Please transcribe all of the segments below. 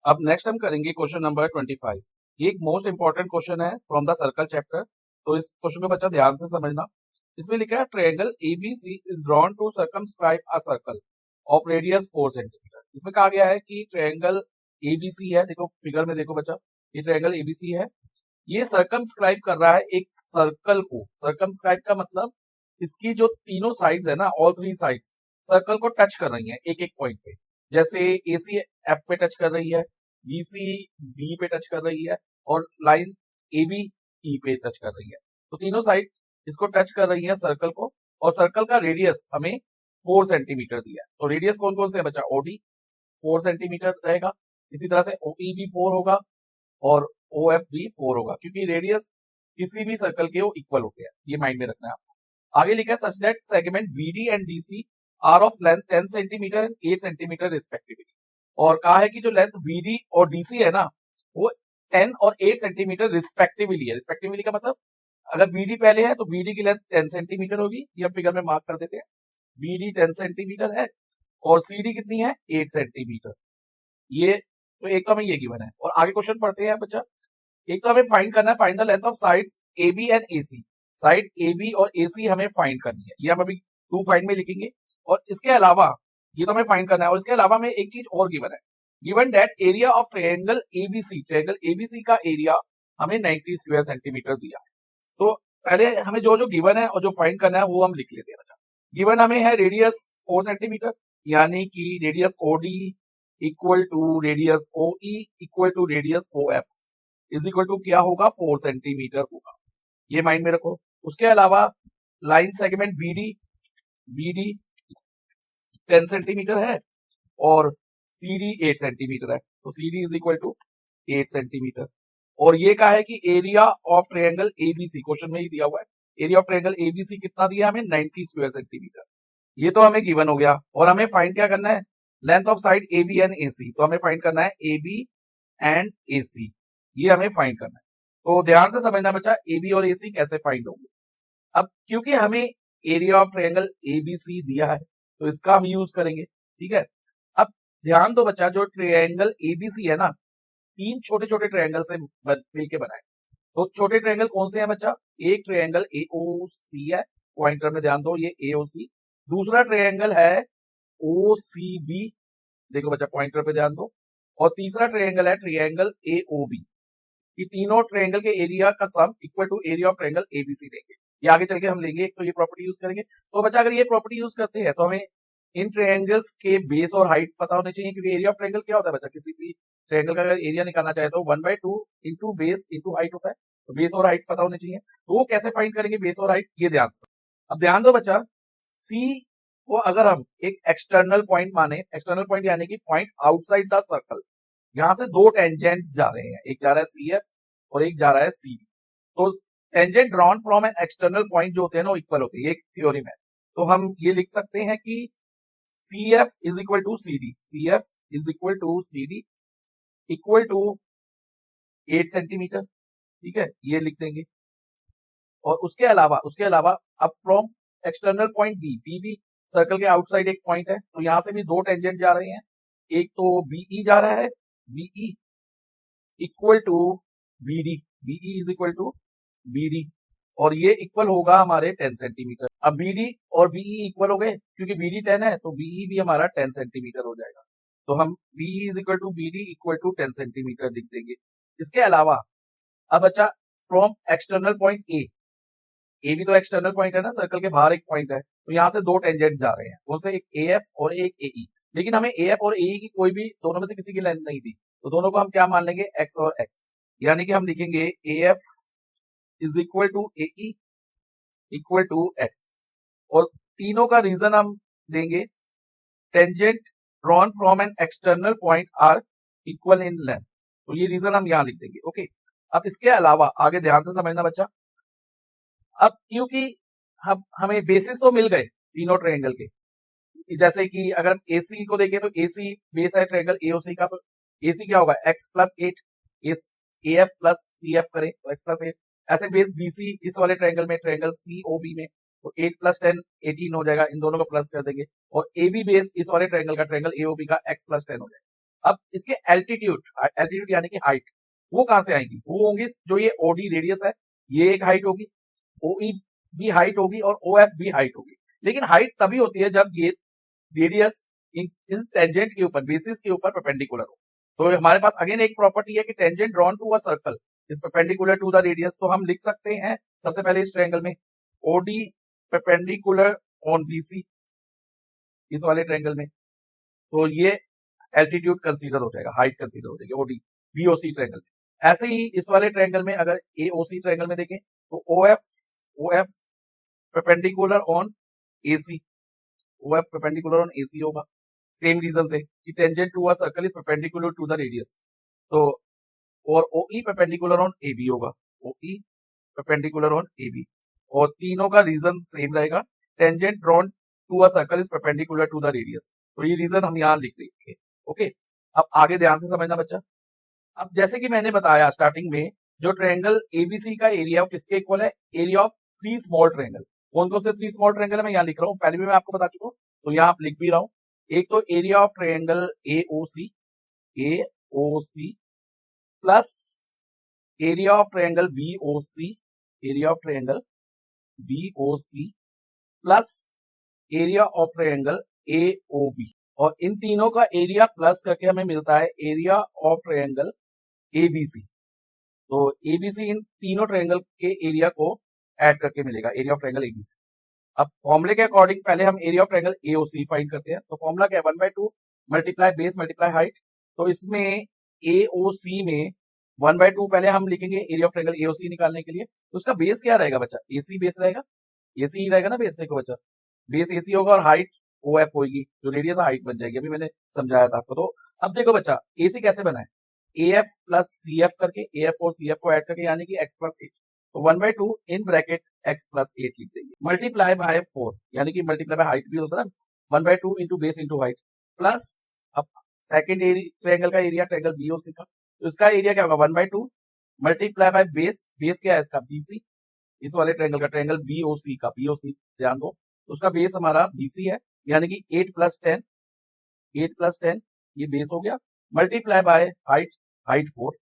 अब नेक्स्ट हम करेंगे क्वेश्चन नंबर 25। ये एक मोस्ट इंपॉर्टेंट क्वेश्चन है फ्रॉम द सर्कल चैप्टर। तो इस क्वेश्चन को बच्चा ध्यान से समझना। इसमें लिखा है triangle ABC is drawn to circumscribe a circle of radius 4 centimetre. इसमें कहा गया है कि ट्रायंगल एबीसी है, देखो फिगर में देखो बच्चा, ये ट्रायंगल एबीसी है, ये सर्कमस्क्राइब कर रहा है एक सर्कल को। सर्कमस्क्राइब का मतलब इसकी जो तीनों साइड्स है ना, ऑल थ्री साइड्स सर्कल को टच कर रही हैं एक एक पॉइंट पे। जैसे एसी एफ पे टच कर रही है, बीसी बी पे टच कर रही है और लाइन ए बी ई पे टच कर रही है। तो तीनों साइड इसको टच कर रही है सर्कल को, और सर्कल का रेडियस हमें 4 सेंटीमीटर दिया है। तो रेडियस कौन कौन से है बच्चा? ओडी 4 सेंटीमीटर रहेगा, इसी तरह से ओई भी 4 होगा और ओ एफ भी 4 होगा, क्योंकि रेडियस किसी भी सर्कल के वो इक्वल होते हैं, ये माइंड में रखना है आपको। आगे लिखा है such that segment BD and DC are of length 10 centimetre and 8 centimetre respectively. और कहा है कि जो लेंथ बीडी और डीसी है ना, वो 10 और 8 सेंटीमीटर रिस्पेक्टिवली है। रिस्पेक्टिवली का मतलब अगर बीडी पहले है तो बीडी की लेंथ 10 सेंटीमीटर होगी, ये हम फिगर में मार्क कर देते हैं। बीडी 10 सेंटीमीटर है और सीडी कितनी है? 8 सेंटीमीटर। ये तो एक तो हमें ये गिवन है। और आगे क्वेश्चन पढ़ते हैं बच्चा। एक तो हमें फाइंड करना है find the length of sides A B and A C. Side A B और ए सी हमें फाइंड करनी है, ये हम अभी टू फाइंड में लिखेंगे। और इसके अलावा ये तो हमें फाइंड करना है, और इसके अलावा हमें एक चीज और गिवन है, given that area of triangle ABC, triangle ABC का एरिया हमें 90 स्क्वायर सेंटीमीटर दिया है। तो पहले हमें जो जो गिवन है और जो फाइंड करना है वो हम लिख लेते हैं बच्चा। गिवन हमें है रेडियस 4 सेंटीमीटर, यानी कि radius OD equal to radius OE equal to radius O F is equal to क्या होगा? 4 सेंटीमीटर होगा, ये माइंड में रखो। उसके अलावा line segment BD, BD 10 centimetre है और सीडी 8 सेंटीमीटर है, तो CD is equal to 8 centimetre. और ये कहा है कि area of triangle ABC, question में ही दिया हुआ है, एरिया ऑफ ट्रायंगल एबीसी कितना दिया हमें? 90 स्क्वायर सेंटीमीटर। ये तो हमें गिवन हो गया। और हमें फाइंड क्या करना है? Length of side A B and A C. तो हमें फाइंड करना है ए बी एंड ए सी, ये हमें फाइंड करना है। तो ध्यान से समझना बच्चा, ए बी और ए सी कैसे फाइंड होंगे। अब क्योंकि हमें area of triangle A B C दिया है तो इसका हम यूज करेंगे, ठीक है। अब ध्यान दो बच्चा, जो ट्रायंगल एबीसी है ना, तीन छोटे छोटे ट्रायंगल से मिलकर बना है। तो छोटे ट्रायंगल कौन से हैं बच्चा? एक ट्रायंगल एओसी है, पॉइंटर में ध्यान दो, ये एओसी। दूसरा ट्रायंगल है ओसीबी, देखो बच्चा पॉइंटर पे ध्यान दो। और तीसरा ट्रायंगल है ट्रायंगल एओबी। ये तीनों ट्रायंगल के एरिया का sum equal to area of triangle ABC लेंगे। ये आगे चल के हम लेंगे, एक तो ये प्रॉपर्टी यूज करेंगे। तो बच्चा अगर ये प्रॉपर्टी यूज करते हैं तो हमें इन ट्रायंगल्स के बेस और हाइट पता होने चाहिए, क्योंकि एरिया ऑफ ट्रायंगल क्या होता है बच्चा? किसी भी ट्रायंगल का अगर एरिया निकालना चाहे तो 1/2 इंटू बेस इंटू हाइट होता है। तो बेस और हाइट पता होने चाहिए। तो वो कैसे फाइंड करेंगे बेस और हाइट, ये ध्यान से। अब ध्यान दो बच्चा, सी को अगर हम एक एक्सटर्नल पॉइंट माने, एक्सटर्नल पॉइंट यानी कि पॉइंट आउटसाइड द सर्कल, यहां से दो टेंजेंट्स जा रहे हैं, एक जा रहा है सी एफ और एक जा रहा है सी डी। तो tangent drawn from an external point जो होते हैं ना, वो इक्वल होते हैं, एक थ्योरी में। तो हम ये लिख सकते हैं कि C F is equal to C D, C F is equal to C D equal to 8 centimetre, ठीक है, ये लिख देंगे। और उसके अलावा अब from external point B, B भी सर्कल के आउटसाइड एक पॉइंट है, तो यहां से भी दो टेंजेंट जा रहे हैं। एक तो बीई जा रहा है, BE equal to BD, BE is equal to BD, और ये इक्वल होगा हमारे 10 सेंटीमीटर। अब बीडी और बीई इक्वल हो गए, क्योंकि बीडी 10 है तो बीई भी हमारा 10 सेंटीमीटर हो जाएगा। तो हम BE is equal to BD equal to 10 centimetre लिख देंगे। इसके अलावा अब अच्छा, फ्रॉम एक्सटर्नल पॉइंट ए भी तो एक्सटर्नल पॉइंट है ना, सर्कल के बाहर एक पॉइंट है, तो यहां से दो टेंजेंट जा रहे हैं, कौन से? एक ए एफ और एक एई। लेकिन हमें ए एफ और एई की कोई भी दोनों में से किसी की लेंथ नहीं दी, तो दोनों को हम क्या मान लेंगे? एक्स और एक्स। यानी कि हम लिखेंगे A F is equal to AE equal to X. और तीनों का रीजन हम देंगे, tangent drawn from an external point are equal in length, तो ये रीजन हम यहां लिख देंगे, ओके। अब इसके अलावा आगे ध्यान से समझना बच्चा, अब क्योंकि हमें बेसिस तो मिल गए तीनों ट्रायंगल के, जैसे कि अगर हम एसी को देखें तो एसी बेस है ट्रायंगल एओसी का, तो एसी क्या होगा? X plus 8, A F plus C F करें तो एक्स प्लस 8। ऐसे बेस बीसी इस वाले ट्रायंगल में, ट्रायंगल सीओबी में, तो 8 प्लस 10 18 हो जाएगा, इन दोनों को प्लस कर देंगे। और ए बी बेस इस वाले ट्रायंगल का, ट्रायंगल एओबी का, एक्स प्लस 10 हो जाएगा। अब इसके एल्टीट्यूड यानी कि हाइट, वो कहां से आएगी? वो होंगी जो ये ओडी रेडियस है, ये एक हाइट होगी, ओई भी हाइट होगी और ओएफ भी हाइट होगी। लेकिन हाइट तभी होती है जब ये रेडियस इन टेंजेंट के ऊपर, बेसिस के ऊपर परपेंडिकुलर हो। तो हमारे पास अगेन एक प्रॉपर्टी है कि tangent drawn to a circle is perpendicular to the radius. तो हम लिख सकते हैं सबसे पहले इस ट्रायंगल में ओडी परपेंडिकुलर ऑन बीसी, इस वाले ट्रायंगल में, तो ये एल्टीट्यूड कंसीडर हो जाएगा, हाइट कंसीडर हो जाएगी ओडी बीओसी ट्रायंगल में। ऐसे ही इस वाले ट्रायंगल में अगर एओसी ट्रायंगल में देखें तो OF perpendicular on AC, OF perpendicular on AC होगा, सेम रीजन से कि tangent to a circle is perpendicular to the radius. तो और ओई परपेंडिकुलर ऑन एबी होगा, ओई परपेंडिकुलर ऑन एबी, और तीनों का रीजन सेम रहेगा, tangent drawn to a circle is perpendicular to the radius. तो ये रीजन हम यहाँ लिख देंगे। ओके, अब आगे ध्यान से समझना बच्चा। अब जैसे कि मैंने बताया स्टार्टिंग में, जो ट्रायंगल एबीसी का एरिया किसके इक्वल है? Area of three small triangle. कौन कौन से थ्री स्मॉल ट्रायंगल है मैं यहाँ लिख रहा हूँ, पहले भी मैं आपको बता चुका हूँ, तो यहाँ आप लिख भी रहा हूँ। एक तो area of triangle AOC, AOC plus area of triangle BOC, area of triangle BOC plus area of triangle AOB, और इन तीनों का एरिया प्लस करके हमें मिलता है एरिया ऑफ ट्रायंगल एबीसी। तो एबीसी इन तीनों ट्रायंगल के एरिया को ऐड करके मिलेगा, एरिया ऑफ ट्रायंगल एबीसी। अब फॉर्मूले के अकॉर्डिंग पहले हम area of triangle AOC find करते हैं। तो फॉर्मूला क्या है? 1/2 मल्टीप्लाई बेस मल्टीप्लाई हाइट। तो इसमें एओसी में 1/2 पहले हम लिखेंगे एरिया ऑफ ट्रायंगल एओसी निकालने के लिए। तो उसका बेस क्या रहेगा बच्चा? एसी बेस रहेगा, एसी ही रहेगा ना बेस। देखो बच्चा, बेस एसी होगा और हाइट ओएफ होगी, जो रेडियस हाइट बन जाएगी, अभी मैंने समझाया था आपको। तो अब देखो बच्चा, एसी कैसे बना है? एएफ प्लस सीएफ करके, एएफ और सीएफ को ऐड करके, यानी कि एक्स प्लस 8। तो 1/2 इन ब्रैकेट एक्स प्लस 8 लिख देंगे, मल्टीप्लाई बाय 4, यानी कि मल्टीप्लाई बाय हाइट भी होता है ना, 1/2 into base into height plus, अब सेकेंड ट्रायंगल का एरिया ट्रायंगल बीओसी का, तो इसका एरिया क्या होगा? 1/2 मल्टीप्लाई बाय बेस, बेस क्या है इसका? बीसी, इस वाले ट्रायंगल का, ट्रायंगल बीओसी का, बीओसी ध्यान दो, तो उसका बेस हमारा बीसी है, यानी कि 8 प्लस 10, 8 प्लस 10 ये बेस हो गया, multiply by height, height 4।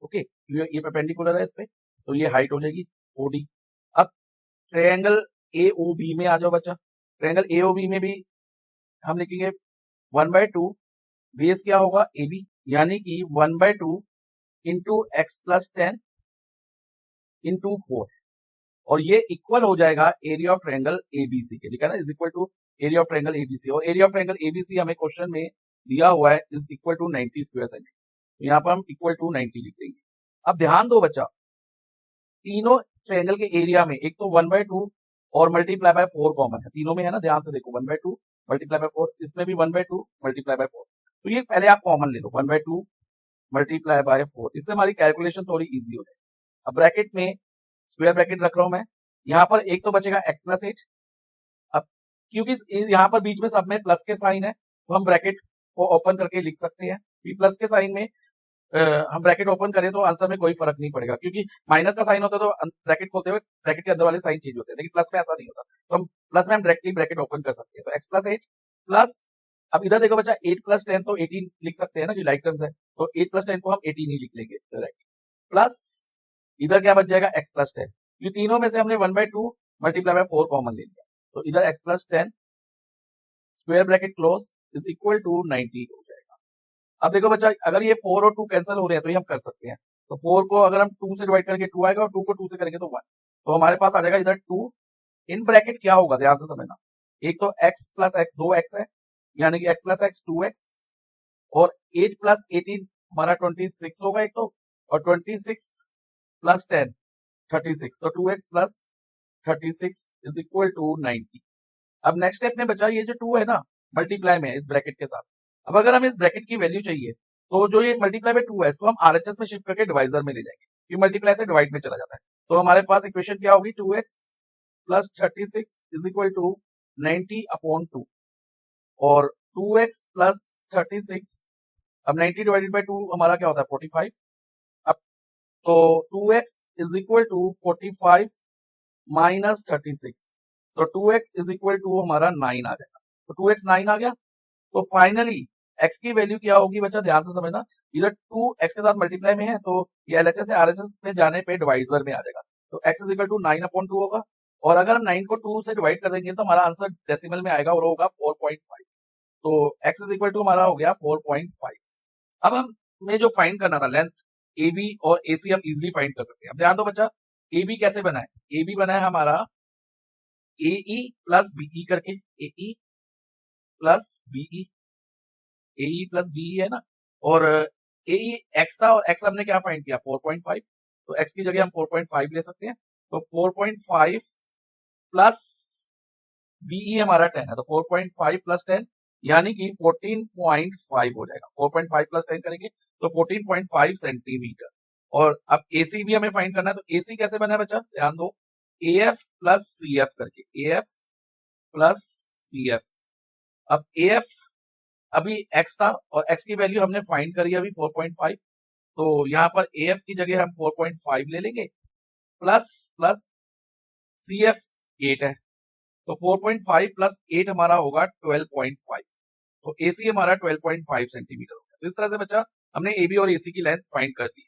Okay, ये परपेंडिकुलर है इस पे, तो ये हाइट हो जाएगी ओडी। अब ट्रायंगल एओबी में आ जाओ बच्चा। ट्रायंगल एओबी में भी हम लिखेंगे 1/2 बेस क्या होगा? एबी, यानी कि 1/2 इंटू एक्स प्लस 10 इंटू 4, और ये इक्वल हो जाएगा एरिया ऑफ ट्रायंगल एबीसी के, लिखा ना, is equal to area of triangle ABC. और एरिया ऑफ ट्रायंगल एबीसी हमें क्वेश्चन में दिया हुआ है is equal to 90 square centimetre, तो यहाँ पर हम इक्वल टू 90 लिख देंगे। अब ध्यान दो बच्चा, तीनों ट्रायंगल के एरिया में एक तो 1/2 और मल्टीप्लाई बाय 4 कॉमन है, तीनों में है ना, ध्यान से देखो, 1/2 मल्टीप्लाई बाय 4, इसमें भी 1/2 मल्टीप्लाई बाय 4, तो ये पहले आप कॉमन ले लो, 1/2 मल्टीप्लाई बाय 4, इससे हमारी कैलकुलेशन थोड़ी इजी हो जाएगी। अब ब्रैकेट में स्क्वायर ब्रैकेट रख रहा हूं मैं, यहाँ पर एक तो बचेगा एक्स प्लस 8। अब क्योंकि यहाँ पर बीच में सब में प्लस के साइन है, तो हम ब्रैकेट को ओपन करके लिख सकते हैं। प्लस के साइन में हम ब्रैकेट ओपन करें तो आंसर में कोई फर्क नहीं पड़ेगा, क्योंकि माइनस का साइन होता है तो ब्रैकेट खोलते हुए ब्रैकेट के अंदर वाले साइन चेंज होते हैं, लेकिन प्लस में ऐसा नहीं होता। तो हम प्लस में हम डायरेक्टली ब्रैकेट ओपन कर सकते हैं। तो एक्स प्लस 8 प्लस, अब इधर देखो बच्चा, 8 प्लस 10 तो 18 लिख सकते हैं ना, जो लाइक टर्म्स है, तो 8 प्लस 10 को हम 18 ही लिख लेंगे डायरेक्ट, प्लस इधर क्या बच जाएगा? X plus 10। ये तीनों में से हमने 1/2 मल्टीप्लाई बाय 4 कॉमन ले लिया, तो इधर X plus 10 square bracket close is equal to 90 हो जाएगा। अब देखो बच्चा, अगर ये 4 और 2 कैंसिल हो रहे हैं तो ये हम कर सकते हैं। तो 4 को अगर हम 2 से डिवाइड करेंगे 2 आएगा, और 2 को 2 से करेंगे तो 1, तो हमारे पास आ जाएगा इधर 2 इन ब्रैकेट क्या होगा, ध्यान से समझना, एक तो x प्लस एक्स 2x है, यानी कि x प्लस एक्स 2x, और 8 प्लस 18 हमारा 26 होगा एक तो, और 26 प्लस 10 36, तो 2x plus 36 is equal to 90। अब नेक्स्ट स्टेप में बचा ये जो 2 है ना, मल्टीप्लाई में इस ब्रैकेट के साथ। अब अगर हमें इस ब्रैकेट की वैल्यू चाहिए, तो जो ये मल्टीप्लाई में 2 है इसको हम आरएचएस में शिफ्ट करके डिवाइजर में ले जाएंगे, ये मल्टीप्लाई से डिवाइड में चला जाता है। तो हमारे पास इक्वेशन क्या होगी? 2x plus 36 is equal to 90 upon 2, और 2x प्लस 36, अब 90 डिवाइडेड बाई 2 हमारा क्या होता है? 45। अब तो 2x is equal to 45 minus 36, तो 2x इज इक्वल टू हमारा 9 आ जाएगा। तो 2x 9 आ गया। तो फाइनली एक्स की वैल्यू क्या होगी बच्चा, ध्यान से समझना, इधर 2 एक्स के साथ मल्टीप्लाई में है तो ये एलएचएस से आरएचएस में जाने पे डिवाइजर में आ जाएगा, तो एक्स इज इक्वल टू 9/2 होगा, और अगर हम 9 को 2 से डिवाइड कर देंगे तो हमारा आंसर डेसिमल में आएगा और होगा 4.5। तो एक्स इज इक्वल टू हमारा हो गया 4.5। अब हमें जो फाइंड करना था लेंथ ए बी और ए सी हम इजिली फाइंड कर सकते हैं। अब ध्यान दो बच्चा, ए बी कैसे बना है, ए बी बना है हमारा ए ई प्लस बीई करके, A E plus BE, A E plus BE है ना, और ए ई एक्स था और एक्स हमने क्या फाइंड किया 4.5, तो एक्स की जगह हम 4.5 ले सकते हैं, तो 4.5 प्लस बीई हमारा 10 है, तो 4.5 प्लस 10 यानी कि 14.5 हो जाएगा, 4.5 प्लस 10 करेंगे तो 14.5 सेंटीमीटर। और अब एसी भी हमें फाइंड करना है, तो एसी कैसे बना है बच्चा, ध्यान दो, A F plus C F करके, A F plus C F. अब ए एफ अभी एक्स था और एक्स की वैल्यू हमने फाइंड करी अभी 4.5, तो यहाँ पर ए एफ की जगह हम 4.5 ले लेंगे, प्लस प्लस सी एफ 8 है, तो 4.5 प्लस 8 हमारा होगा 12.5, तो एसी हमारा 12.5 सेंटीमीटर हो गया। तो इस तरह से बच्चा हमने एबी और एसी की लेंथ फाइंड कर दी।